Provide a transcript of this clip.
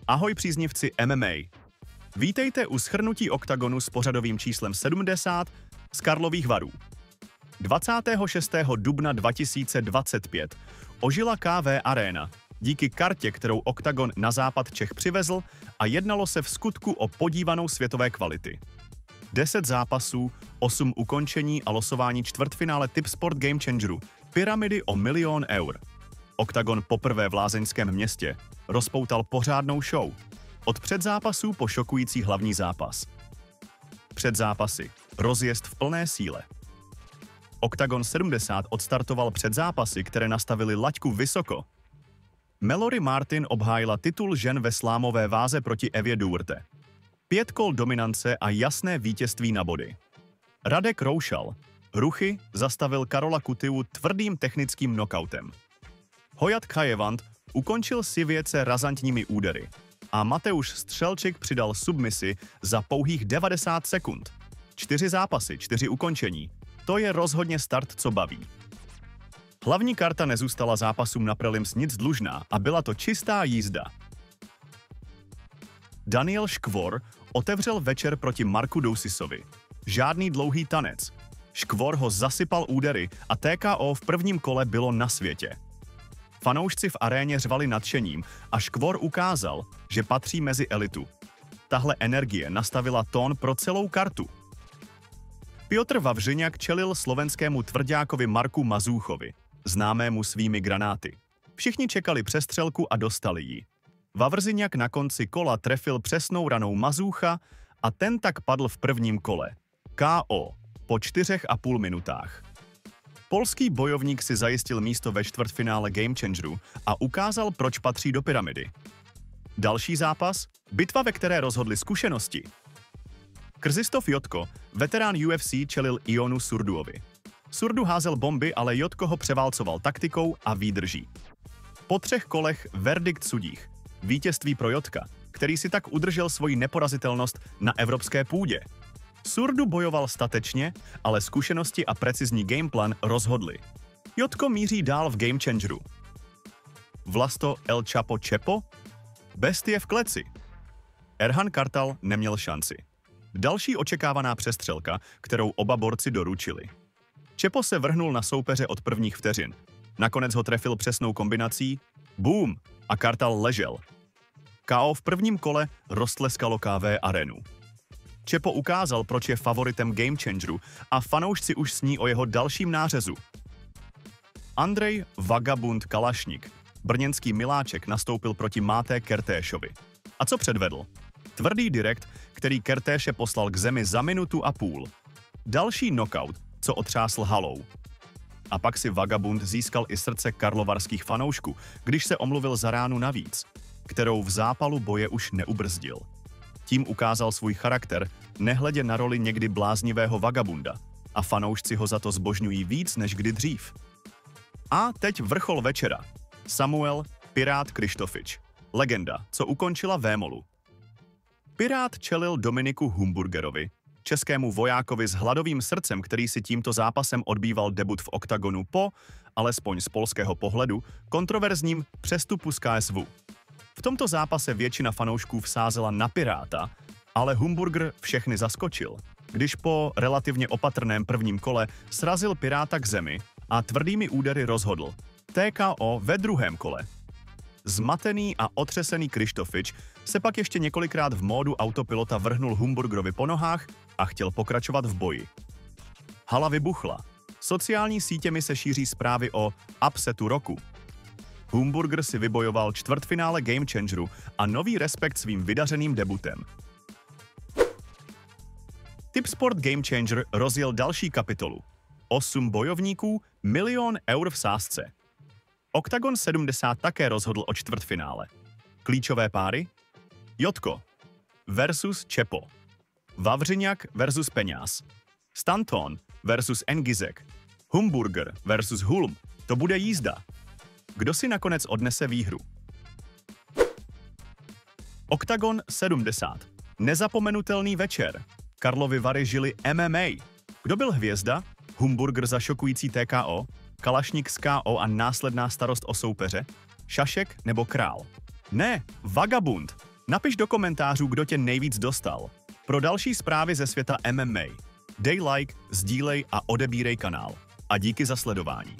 Ahoj příznivci MMA. Vítejte u shrnutí Oktagonu s pořadovým číslem 70 z Karlových Varů. 26. dubna 2025 ožila KV Arena díky kartě, kterou Oktagon na západ Čech přivezl, a jednalo se v skutku o podívanou světové kvality. 10 zápasů, 8 ukončení a losování čtvrtfinále Tipsport Game Changeru, pyramidy o 1 000 000 eur. Oktagon poprvé v lázeňském městě rozpoutal pořádnou show. Od předzápasů po šokující hlavní zápas. Předzápasy. Rozjezd v plné síle. Oktagon 70 odstartoval předzápasy, které nastavily laťku vysoko. Mallory Martin obhájila titul žen ve slámové váze proti Evě Duarte. 5 kol dominance a jasné vítězství na body. Radek Roušal ruchy zastavil Karola Kutiu tvrdým technickým knockoutem. Hojat Kajevant ukončil Sivěce razantními údery a Mateusz Střelčik přidal submisi za pouhých 90 sekund. 4 zápasy, 4 ukončení. To je rozhodně start, co baví. Hlavní karta nezůstala zápasům na prelims nic dlužná a byla to čistá jízda. Daniel Škvor otevřel večer proti Marku Dousisovi. Žádný dlouhý tanec. Škvor ho zasypal údery a TKO v prvním kole bylo na světě. Fanoušci v aréně řvali nadšením a Škvor ukázal, že patří mezi elitu. Tahle energie nastavila tón pro celou kartu. Piotr Wawrzyniak čelil slovenskému tvrďákovi Marku Mazúchovi, známému svými granáty. Všichni čekali přestřelku a dostali ji. Wawrzyniak na konci kola trefil přesnou ranou Mazúcha a ten tak padl v prvním kole. KO po 4,5 minutách. Polský bojovník si zajistil místo ve čtvrtfinále Game Changeru a ukázal, proč patří do pyramidy. Další zápas? Bitva, ve které rozhodly zkušenosti. Krzysztof Jotko, veterán UFC, čelil Ionu Surduovi. Surdu házel bomby, ale Jotko ho převálcoval taktikou a výdrží. Po 3 kolech verdikt sudích. Vítězství pro Jotka, který si tak udržel svoji neporazitelnost na evropské půdě. Surdu bojoval statečně, ale zkušenosti a precizní gameplan rozhodly. Jotko míří dál v Game Changeru. Vlasto El Chapo Chepo? Bestie v kleci. Erhan Kartal neměl šanci. Další očekávaná přestřelka, kterou oba borci doručili. Chepo se vrhnul na soupeře od prvních vteřin. Nakonec ho trefil přesnou kombinací. Boom! A Kartal ležel. KO v prvním kole roztleskalo KV Arenu. Chepo ukázal, proč je favoritem Game Changeru a fanoušci už sní o jeho dalším nářezu. Andrej Vagabund Kalašník, brněnský miláček, nastoupil proti Máté Kertéšovi. A co předvedl? Tvrdý direkt, který Kertéše poslal k zemi za 1,5 minuty. Další knockout, co otřásl halou. A pak si Vagabund získal i srdce karlovarských fanoušků, když se omluvil za ránu navíc, kterou v zápalu boje už neubrzdil. Tím ukázal svůj charakter, nehledě na roli někdy bláznivého Vagabunda, a fanoušci ho za to zbožňují víc než kdy dřív. A teď vrchol večera. Samuel Pirát Krištofič, legenda, co ukončila Vémolu. Pirát čelil Dominiku Humburgerovi, českému vojákovi s hladovým srdcem, který si tímto zápasem odbýval debut v Oktagonu po, alespoň z polského pohledu, kontroverzním přestupu z KSV. V tomto zápase většina fanoušků vsázela na Piráta, ale Humburger všechny zaskočil, když po relativně opatrném prvním kole srazil Piráta k zemi a tvrdými údery rozhodl. TKO ve druhém kole. Zmatený a otřesený Krištofič se pak ještě několikrát v módu autopilota vrhnul Humburgerovi po nohách a chtěl pokračovat v boji. Hala vybuchla. Sociální sítěmi se šíří zprávy o upsetu roku. Humburger si vybojoval čtvrtfinále Game Changeru a nový respekt svým vydařeným debutem. Tipsport Game Changer rozjel další kapitolu. 8 bojovníků, 1 000 000 eur v sázce. Oktagon 70 také rozhodl o čtvrtfinále. Klíčové páry? Jotko versus Chepo. Wawrzyniak versus Peňáz. Stanton versus Ngizek. Humburger versus Hulm. To bude jízda. Kdo si nakonec odnese výhru? Oktagon 70. Nezapomenutelný večer. Karlovy Vary žili MMA. Kdo byl hvězda? Humburger za šokující TKO? Kalašník z KO a následná starost o soupeře? Šašek nebo Král? Ne, Vagabund. Napiš do komentářů, kdo tě nejvíc dostal. Pro další zprávy ze světa MMA dej like, sdílej a odebírej kanál. A díky za sledování.